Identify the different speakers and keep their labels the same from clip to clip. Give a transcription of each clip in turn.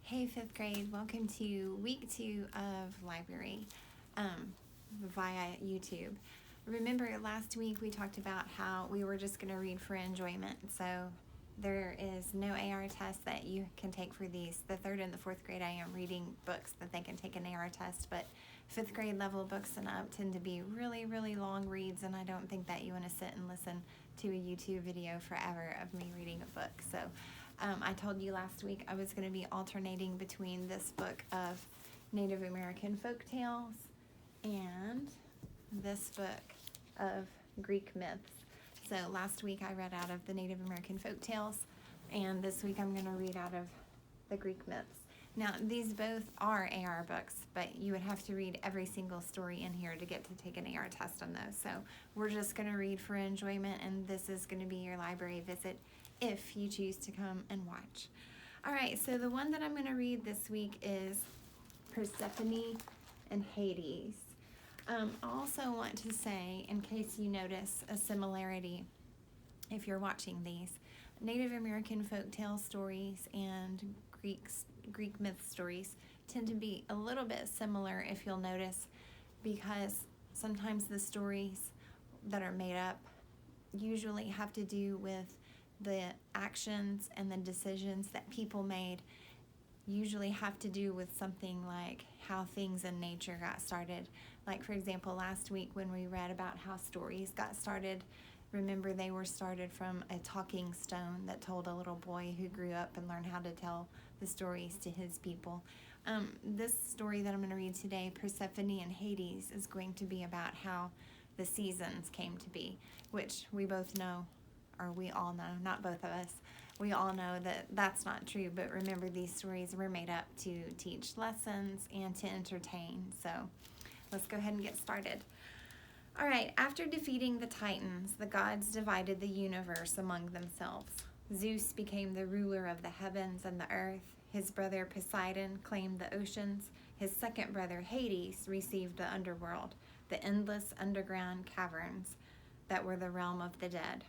Speaker 1: Hey, fifth grade, welcome to week 2 of library via YouTube. Remember last week we talked about how we were just going to read for enjoyment, so there is no AR test that you can take for these. The 3rd and the 4th grade I am reading books that they can take an AR test, but 5th grade level books and up tend to be really, really long reads, and I don't think that you want to sit and listen to a YouTube video forever of me reading a book. So I told you last week I was going to be alternating between this book of Native American folk tales and this book of Greek myths. So last week I read out of the Native American folk tales, and this week I'm going to read out of the Greek myths. Now, these both are AR books, but you would have to read every single story in here to get to take an AR test on those. So we're just going to read for enjoyment, and this is going to be your library visit if you choose to come and watch. All right, so the one that I'm going to read this week is Persephone and Hades. I also want to say, in case you notice a similarity, if you're watching these, Native American folktale stories and Greek myth stories tend to be a little bit similar, if you'll notice, because sometimes the stories that are made up usually have to do with the actions and the decisions that people made, usually have to do with something like how things in nature got started. Like, for example, last week when we read about how stories got started, remember they were started from a talking stone that told a little boy who grew up and learned how to tell the stories to his people. This story that I'm going to read today, Persephone and Hades, is going to be about how the seasons came to be, which we both know, or we all know, not both of us, we all know that that's not true, but remember these stories were made up to teach lessons and to entertain. So let's go ahead and get started. All right, after defeating the Titans, the gods divided the universe among themselves. Zeus became the ruler of the heavens and the earth. His brother Poseidon claimed the oceans. His second brother Hades received the underworld, the endless underground caverns that were the realm of the dead.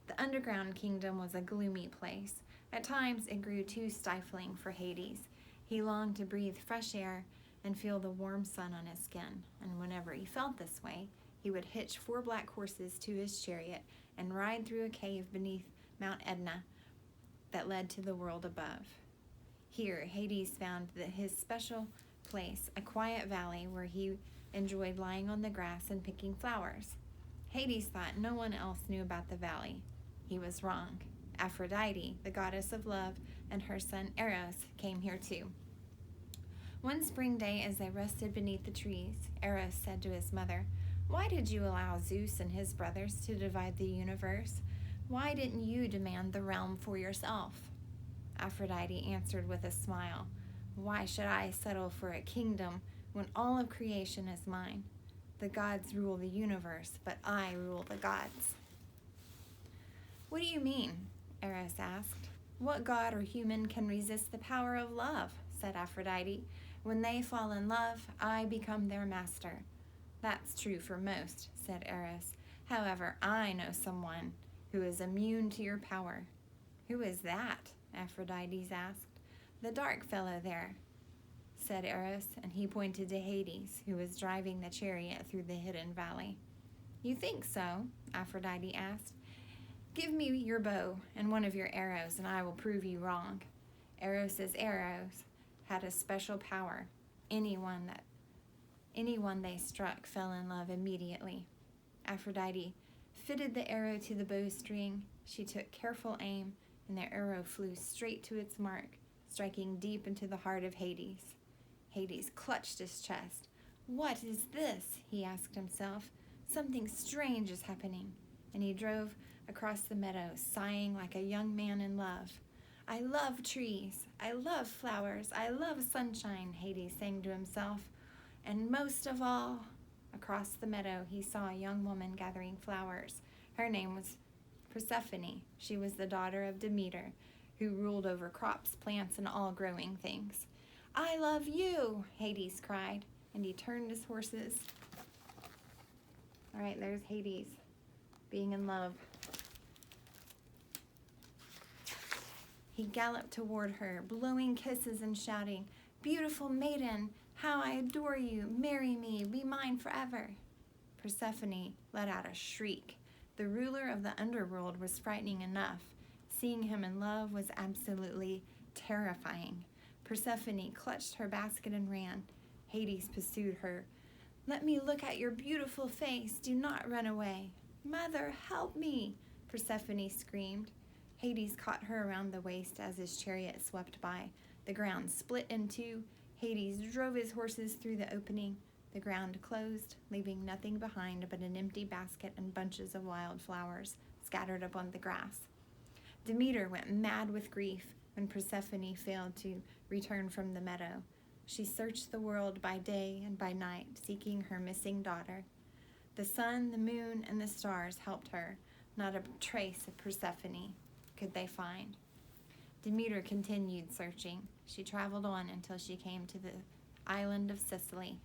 Speaker 1: The underground kingdom was a gloomy place. At times it grew too stifling for Hades. He longed to breathe fresh air and feel the warm sun on his skin, and whenever he felt this way, he would hitch 4 black horses to his chariot and ride through a cave beneath Mount Etna that led to the world above. Here, Hades found his special place, a quiet valley where he enjoyed lying on the grass and picking flowers. Hades thought no one else knew about the valley. He was wrong. Aphrodite, the goddess of love, and her son Eros came here too. One spring day, as they rested beneath the trees, Eros said to his mother, "Why did you allow Zeus and his brothers to divide the universe? Why didn't you demand the realm for yourself?" Aphrodite answered with a smile, "Why should I settle for a kingdom when all of creation is mine? The gods rule the universe, but I rule the gods." "What do you mean?" Eros asked. "What god or human can resist the power of love?" said Aphrodite. "When they fall in love, I become their master." "That's true for most," said Eros. "However, I know someone who is immune to your power." "Who is that?" Aphrodite asked. "The dark fellow there," said Eros, and he pointed to Hades, who was driving the chariot through the hidden valley. "You think so?" Aphrodite asked. "Give me your bow and one of your arrows, and I will prove you wrong." Eros's arrows had a special power. Anyone they struck fell in love immediately. Aphrodite fitted the arrow to the bowstring. She took careful aim, and the arrow flew straight to its mark, striking deep into the heart of Hades. Hades clutched his chest. "What is this?" he asked himself. "Something strange is happening." And he drove across the meadow, sighing like a young man in love. "I love trees. I love flowers. I love sunshine," Hades sang to himself. And most of all, across the meadow, he saw a young woman gathering flowers. Her name was Persephone. She was the daughter of Demeter, who ruled over crops, plants, and all growing things. "I love you," Hades cried, and he turned his horses. All right, there's Hades being in love. He galloped toward her, blowing kisses and shouting, "Beautiful maiden, how I adore you! Marry me, be mine forever!" Persephone let out a shriek. The ruler of the underworld was frightening enough. Seeing him in love was absolutely terrifying. Persephone clutched her basket and ran. Hades pursued her. "Let me look at your beautiful face. Do not run away." "Mother, help me!" Persephone screamed. Hades caught her around the waist as his chariot swept by. The ground split in two. Hades drove his horses through the opening. The ground closed, leaving nothing behind but an empty basket and bunches of wild flowers scattered upon the grass. Demeter went mad with grief when Persephone failed to return from the meadow. She searched the world by day and by night, seeking her missing daughter. The sun, the moon, and the stars helped her. Not a trace of Persephone could they find. Demeter continued searching. She traveled on until she came to the island of Sicily.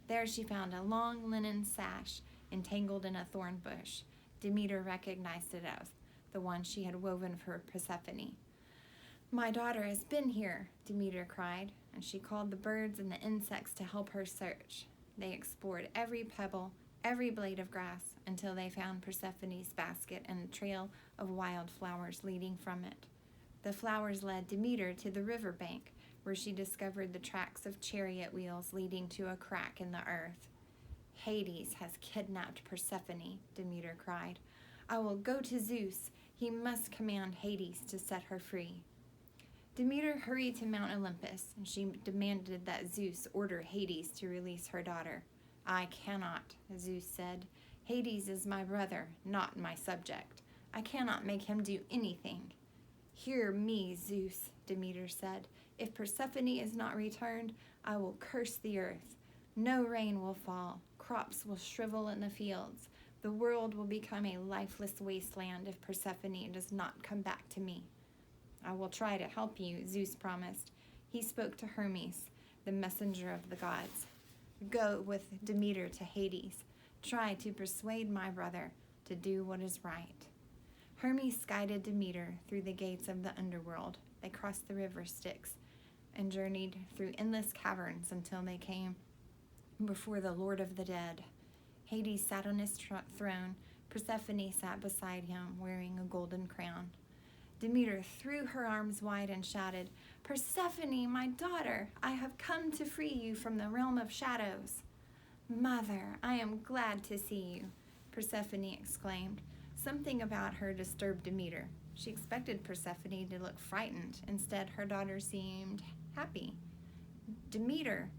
Speaker 1: There she found a long linen sash entangled in a thorn bush. Demeter recognized it as the one she had woven for Persephone. "My daughter has been here," Demeter cried, and she called the birds and the insects to help her search. They explored every pebble, every blade of grass, until they found Persephone's basket and a trail of wild flowers leading from it. The flowers led Demeter to the river bank, where she discovered the tracks of chariot wheels leading to a crack in the earth. "Hades has kidnapped Persephone," Demeter cried. "I will go to Zeus. He must command Hades to set her free." Demeter hurried to Mount Olympus, and she demanded that Zeus order Hades to release her daughter. "I cannot," Zeus said. "Hades is my brother, not my subject. I cannot make him do anything." "Hear me, Zeus," Demeter said. "If Persephone is not returned, I will curse the earth. No rain will fall. Crops will shrivel in the fields. The world will become a lifeless wasteland if Persephone does not come back to me." "I will try to help you," Zeus promised. He spoke to Hermes, the messenger of the gods. "Go with Demeter to Hades. Try to persuade my brother to do what is right." Hermes guided Demeter through the gates of the underworld. They crossed the river Styx and journeyed through endless caverns until they came before the Lord of the Dead. Hades sat on his throne. Persephone sat beside him, wearing a golden crown. Demeter threw her arms wide and shouted, "Persephone, my daughter, I have come to free you from the realm of shadows." "Mother, I am glad to see you," Persephone exclaimed. Something about her disturbed Demeter. She expected Persephone to look frightened. Instead, her daughter seemed happy. "Demeter,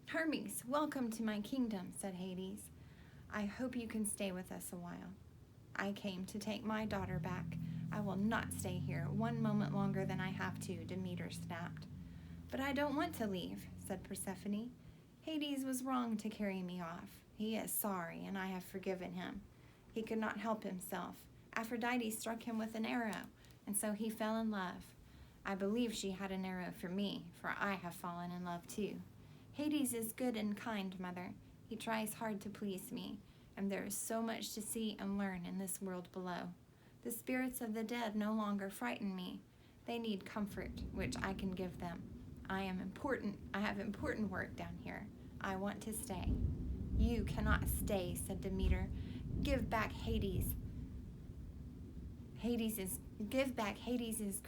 Speaker 1: Hermes, welcome to my kingdom," said Hades. "I hope you can stay with us a while." "I came to take my daughter back. I will not stay here 1 moment longer than I have to," Demeter snapped. "But I don't want to leave," said Persephone. "Hades was wrong to carry me off. He is sorry, and I have forgiven him. He could not help himself. Aphrodite struck him with an arrow, and so he fell in love. I believe she had an arrow for me, for I have fallen in love too. Hades is good and kind, Mother. He tries hard to please me, and there is so much to see and learn in this world below. The spirits of the dead no longer frighten me. They need comfort, which I can give them. I have important work down here. I want to stay." "You cannot stay," said Demeter. Give back Hades'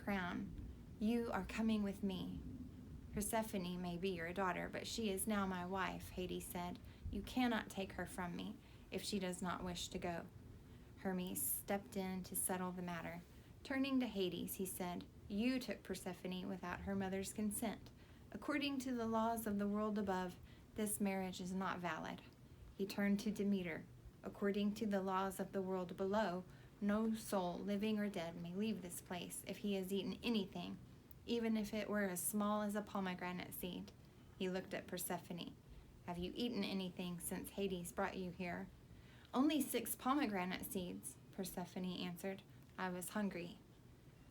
Speaker 1: crown. You are coming with me." "Persephone may be your daughter, but she is now my wife," Hades said. "You cannot take her from me if she does not wish to go." Hermes stepped in to settle the matter. Turning to Hades, he said, "You took Persephone without her mother's consent. According to the laws of the world above, this marriage is not valid." He turned to Demeter. "According to the laws of the world below, no soul, living or dead, may leave this place if he has eaten anything, even if it were as small as a pomegranate seed." He looked at Persephone. "Have you eaten anything since Hades brought you here?" "Only 6 pomegranate seeds," Persephone answered. "I was hungry."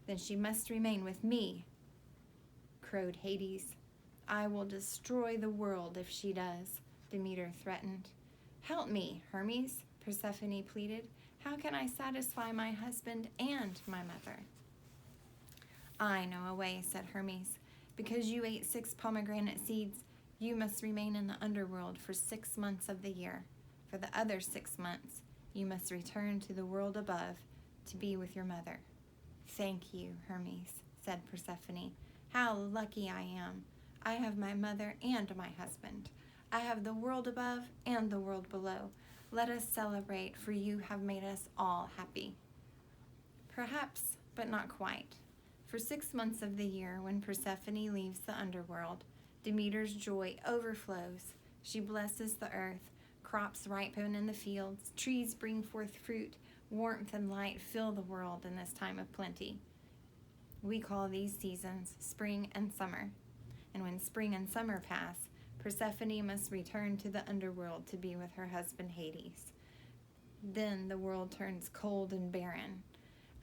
Speaker 1: "Then she must remain with me," crowed Hades. "I will destroy the world if she does," Demeter threatened. "Help me, Hermes," Persephone pleaded. "How can I satisfy my husband and my mother?" I know a way, said Hermes. Because you ate 6 pomegranate seeds, you must remain in the underworld for 6 months of the year. For the other 6 months, you must return to the world above to be with your mother. Thank you, Hermes, said Persephone. How lucky I am. I have my mother and my husband. I have the world above and the world below. Let us celebrate, for you have made us all happy. Perhaps, but not quite. For 6 months of the year, when Persephone leaves the underworld, Demeter's joy overflows. She blesses the earth. Crops ripen in the fields. Trees bring forth fruit. Warmth and light fill the world in this time of plenty. We call these seasons spring and summer. And when spring and summer pass, Persephone must return to the underworld to be with her husband Hades. Then the world turns cold and barren.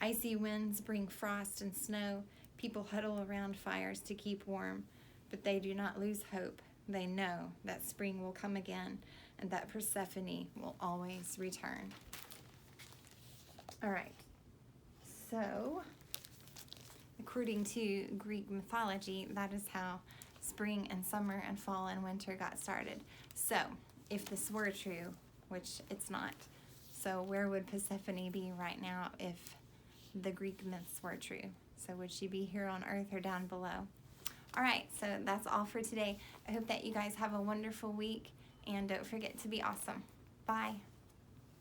Speaker 1: Icy winds bring frost and snow. People huddle around fires to keep warm, but they do not lose hope. They know that spring will come again and that Persephone will always return. All right, so according to Greek mythology, that is how spring and summer and fall and winter got started. So if this were true, which it's not, so where would Persephone be right now if the Greek myths were true? So would she be here on earth or down below? All right, so that's all for today. I hope that you guys have a wonderful week, and don't forget to be awesome. Bye.